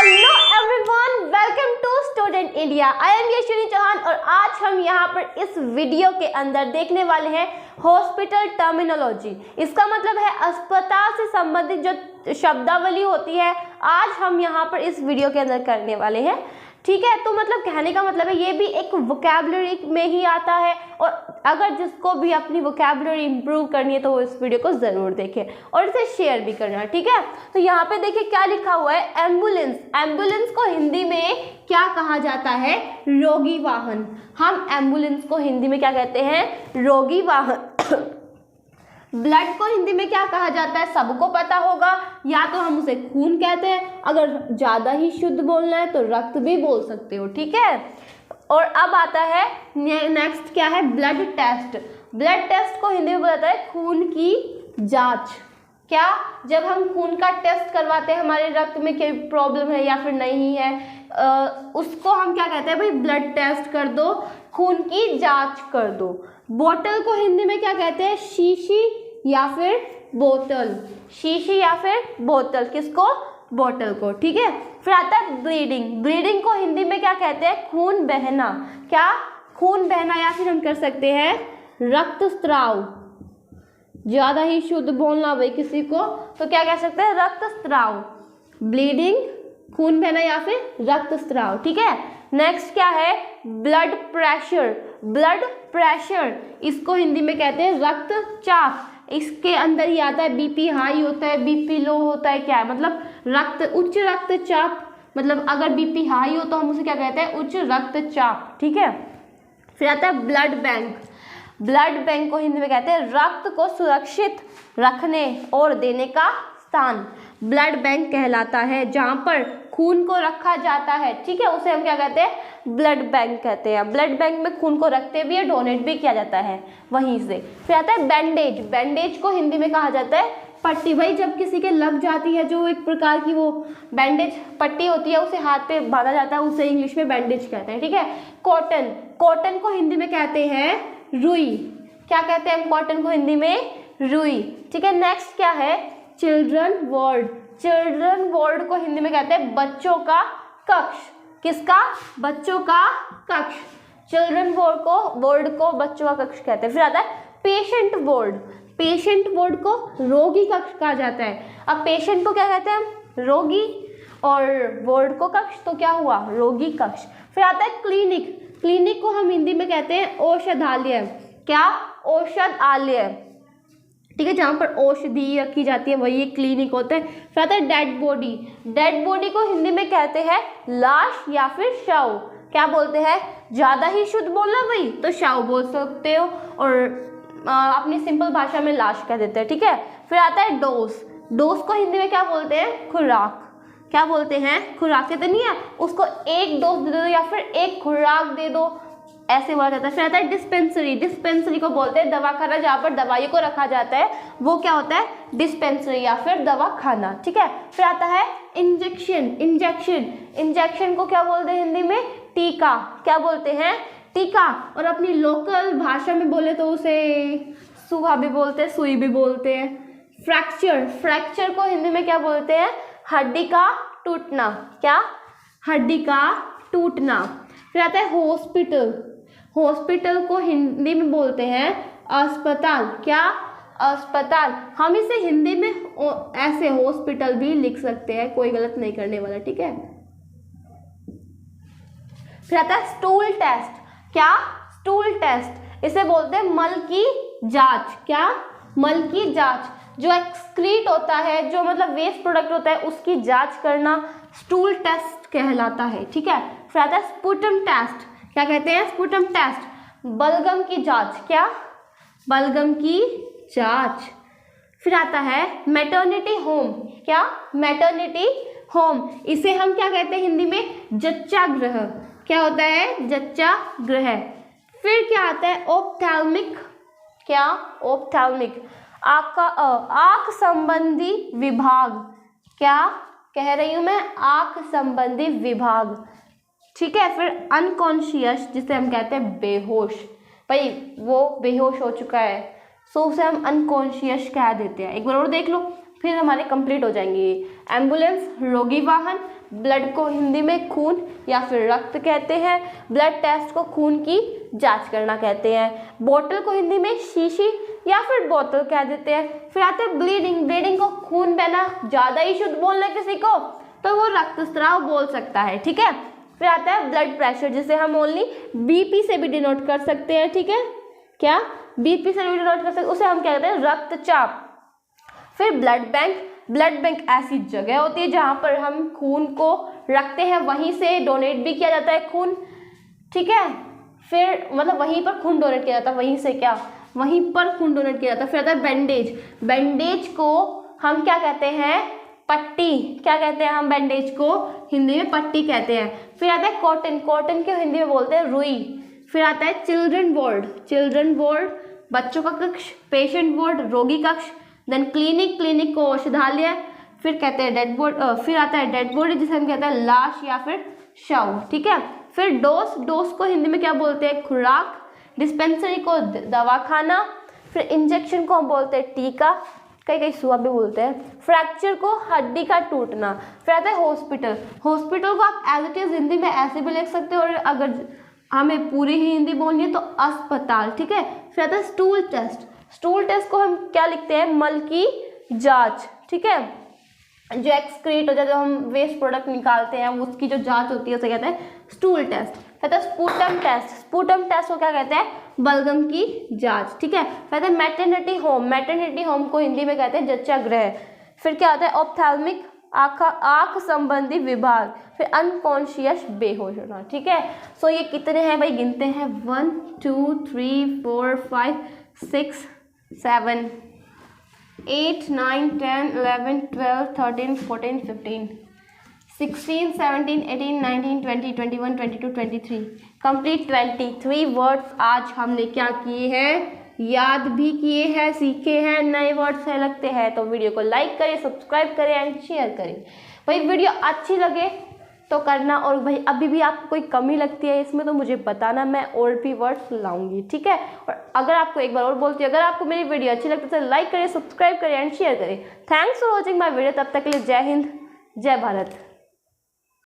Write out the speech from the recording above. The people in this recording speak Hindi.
Hello everyone, welcome to student India. I am Yashvi Chauhan और आज हम यहाँ पर इस वीडियो के अंदर देखने वाले हैं हॉस्पिटल टर्मिनोलॉजी। इसका मतलब है अस्पताल से संबंधित जो शब्दावली होती है, आज हम यहाँ पर इस वीडियो के अंदर करने वाले हैं। ठीक है, तो मतलब कहने का मतलब है ये भी एक वोकैबुलरी में ही आता है और अगर जिसको भी अपनी वोकैबुलरी इंप्रूव करनी है तो वो इस वीडियो को ज़रूर देखें और इसे शेयर भी करना। ठीक है, तो यहाँ पे देखिए क्या लिखा हुआ है, एम्बुलेंस। एम्बुलेंस को हिंदी में क्या कहा जाता है? रोगी वाहन। हम एम्बुलेंस को हिंदी में क्या कहते हैं? रोगी वाहन। ब्लड को हिंदी में क्या कहा जाता है? सबको पता होगा, या तो हम उसे खून कहते हैं, अगर ज़्यादा ही शुद्ध बोलना है तो रक्त भी बोल सकते हो। ठीक है, और अब आता है नेक्स्ट क्या है? Blood test. ब्लड टेस्ट को हिंदी में बोला जाता है खून की जांच। क्या? जब हम खून का टेस्ट करवाते हैं, हमारे रक्त में कोई प्रॉब्लम है या फिर नहीं है, उसको हम क्या कहते हैं? भाई ब्लड टेस्ट कर दो, खून की जांच कर दो। बोतल को हिंदी में क्या कहते हैं? शीशी या फिर बोतल। शीशी या फिर बोतल, किसको? बोतल को। ठीक है, फिर आता है ब्लीडिंग। ब्लीडिंग को हिंदी में क्या कहते हैं? खून बहना। क्या? खून बहना, या फिर हम कर सकते हैं रक्तस्राव। ज़्यादा ही शुद्ध बोलना भाई किसी को, तो क्या कह सकते हैं? रक्तस्राव। ब्लीडिंग, खून बहना या फिर रक्तस्राव। ठीक है, नेक्स्ट क्या है? Blood pressure. ब्लड प्रेशर, इसको हिंदी में कहते हैं रक्तचाप। इसके अंदर ही आता है बीपी हाई होता है, बीपी लो होता है। क्या है मतलब? उच्च रक्तचाप। मतलब अगर बीपी हाई हो तो हम उसे क्या कहते हैं? उच्च रक्तचाप। ठीक है, फिर आता है ब्लड बैंक। ब्लड बैंक को हिंदी में कहते हैं रक्त को सुरक्षित रखने और देने का स्थान। ब्लड बैंक कहलाता है जहाँ पर खून को रखा जाता है। ठीक है, उसे हम क्या कहते हैं? ब्लड बैंक कहते हैं। ब्लड बैंक में खून को रखते भी है, डोनेट भी किया जाता है वहीं से। फिर आता है बैंडेज। बैंडेज को हिंदी में कहा जाता है पट्टी। भाई जब किसी के लग जाती है, जो एक प्रकार की वो बैंडेज पट्टी होती है, उसे हाथ पे बांधा जाता है, उसे इंग्लिश में बैंडेज कहते हैं। ठीक है, कॉटन। कॉटन को हिंदी में कहते हैं रुई। क्या कहते हैं कॉटन को हिंदी में? रुई। ठीक है, नेक्स्ट क्या है? Children ward. चिल्ड्रन वार्ड को हिंदी में कहते हैं बच्चों का कक्ष। किसका? बच्चों का कक्ष। चिल्ड्रन वार्ड को बच्चों का कक्ष कहते हैं। फिर आता है पेशेंट वार्ड। पेशेंट वार्ड को रोगी कक्ष कहा जाता है। अब पेशेंट को क्या कहते हैं हम? रोगी, और वार्ड को कक्ष, तो क्या हुआ? रोगी कक्ष। फिर आता है क्लिनिक। क्लिनिक को हम हिंदी में कहते हैं औषधालय। क्या? औषधालय। ठीक है, जहाँ पर औषधि रखी जाती है वही क्लिनिक होता है। फिर आता है डेड बॉडी। डेड बॉडी को हिंदी में कहते हैं लाश या फिर शव। क्या बोलते हैं? ज़्यादा ही शुद्ध बोलना भाई तो शव बोल सकते हो, और अपनी सिंपल भाषा में लाश कह देते हैं। ठीक है, फिर आता है डोज। डोज को हिंदी में क्या बोलते हैं? खुराक। क्या बोलते हैं? खुराक कहते नहीं है, उसको एक डोज दे दो या फिर एक खुराक दे दो, ऐसे बोला जाता है। फिर आता है डिस्पेंसरी। डिस्पेंसरी को बोलते हैं दवाखाना, जहाँ पर दवाइयों को रखा जाता है, वो क्या होता है? डिस्पेंसरी या फिर दवाखाना। ठीक है, फिर आता है इंजेक्शन। इंजेक्शन, इंजेक्शन को क्या बोलते हैं हिंदी में? टीका। क्या बोलते हैं? टीका। और अपनी लोकल भाषा में बोले तो उसे सुहा भी बोलते हैं, सुई भी बोलते हैं। फ्रैक्चर। फ्रैक्चर को हिंदी में क्या बोलते हैं? हड्डी का टूटना। क्या? हड्डी का टूटना। फिर आता है हॉस्पिटल। हॉस्पिटल को हिंदी में बोलते हैं अस्पताल। क्या? अस्पताल। हम इसे हिंदी में ऐसे हॉस्पिटल भी लिख सकते हैं, कोई गलत नहीं करने वाला। ठीक है, फिर आता है स्टूल टेस्ट। क्या? स्टूल टेस्ट, इसे बोलते हैं मल की जांच। क्या? मल की जांच। जो एक्सक्रीट होता है, जो मतलब वेस्ट प्रोडक्ट होता है, उसकी जांच करना स्टूल टेस्ट कहलाता है। ठीक है, फिर आता है स्पुटम टेस्ट। क्या कहते हैं? Sputum test. बलगम की जांच। क्या? बलगम की जांच। फिर आता है मैटरनिटी होम। क्या? मैटरनिटी होम, इसे हम क्या कहते हैं हिंदी में? जच्चा गृह। क्या होता है? जच्चा गृह। फिर क्या आता है? ऑप्थेल्मिक। क्या? ऑप्थेल्मिक, आँख संबंधी विभाग। क्या कह रही हूँ मैं? आँख संबंधी विभाग। ठीक है, फिर अनकॉन्शियस, जिसे हम कहते हैं बेहोश। भाई वो बेहोश हो चुका है, सो उसे हम अनकॉन्शियस कह देते हैं। एक बार और देख लो, फिर हमारे कंप्लीट हो जाएंगे। एम्बुलेंस रोगी वाहन, ब्लड को हिंदी में खून या फिर रक्त कहते हैं। ब्लड टेस्ट को खून की जांच करना कहते हैं। बोतल को हिंदी में शीशी या फिर बोतल कह देते हैं। फिर आते हैं ब्लीडिंग। ब्लीडिंग को खून बहना ज़्यादा ही शुद्ध बोलना किसी को तो वो रक्तस्राव बोल सकता है, ठीक है। फिर आता है ब्लड प्रेशर, जिसे हम ओनली बीपी से भी डिनोट कर सकते हैं, ठीक है। क्या बीपी से भी डिनोट कर सकते हैं, उसे हम क्या कहते हैं, रक्तचाप। फिर ब्लड बैंक। ब्लड बैंक ऐसी जगह होती है जहाँ पर हम खून को रखते हैं, वहीं से डोनेट भी किया जाता है खून, ठीक है। फिर मतलब वहीं पर खून डोनेट किया जाता है, वहीं से क्या, वहीं पर खून डोनेट किया जाता है। फिर आता है बैंडेज। बैंडेज को हम क्या कहते हैं, पट्टी। क्या कहते हैं हम बैंडेज को, हिंदी में पट्टी कहते हैं। फिर आता है कॉटन। कॉटन को हिंदी में बोलते हैं रुई। फिर आता है चिल्ड्रन वार्ड। चिल्ड्रन वार्ड बच्चों का कक्ष। पेशेंट वार्ड रोगी कक्ष। Then clinic. क्लिनिक को औषधालय। फिर कहते हैं डेड बॉडी। फिर आता है डेड बॉडी, जिसे हम कहते हैं लाश या फिर शव, ठीक है। फिर डोज। डोज को हिंदी में क्या बोलते हैं, खुराक। डिस्पेंसरी को दवाखाना। फिर इंजेक्शन को हम बोलते हैं टीका, कई कई सुआ भी बोलते हैं। फ्रैक्चर को हड्डी का टूटना। फिर आता है हॉस्पिटल। हॉस्पिटल को आप एज इट इज हिंदी में ऐसे भी लिख सकते हो और अगर हमें पूरी ही हिंदी बोलनी है तो अस्पताल, ठीक है। फिर आता है स्टूल टेस्ट। स्टूल टेस्ट को हम क्या लिखते हैं, मल की जांच, ठीक है। जो एक्सक्रीट हो जाए, जो हम वेस्ट प्रोडक्ट निकालते हैं, उसकी जो जांच होती है उसे कहते हैं स्टूल टेस्ट। कहते हैं स्पूटम टेस्ट। स्पूटम टेस्ट को क्या कहते हैं, बलगम की जांच, ठीक है। कहते हैं मैटरनिटी होम। मैटरनिटी होम को हिंदी में कहते हैं जच्चा गृह। फिर क्या होता है ऑप्थेल्मिक, आँख संबंधी विभाग। फिर अनकॉन्शियस, बेहोश होना, ठीक है। सो ये कितने हैं भाई, गिनते हैं 1 2 3 4 5 6 7 8 9 10 11 12 13 14 15 16 17 18 19 20 21 22 23 कंप्लीट 23 वर्ड्स आज हमने क्या किए हैं, याद भी किए हैं, सीखे हैं, नए वर्ड्स है लगते हैं। तो वीडियो को लाइक करें, सब्सक्राइब करें एंड शेयर करें। भाई वीडियो अच्छी लगे तो करना, और भाई अभी भी आपको कोई कमी लगती है इसमें तो मुझे बताना, मैं और भी वर्ड्स लाऊंगी, ठीक है। और अगर आपको एक बार और बोलती हूँ, अगर आपको मेरी वीडियो अच्छी लगती है तो लाइक करें, सब्सक्राइब करें एंड शेयर करें। Thanks for watching my video. तब तक के लिए जय हिंद, जय भारत।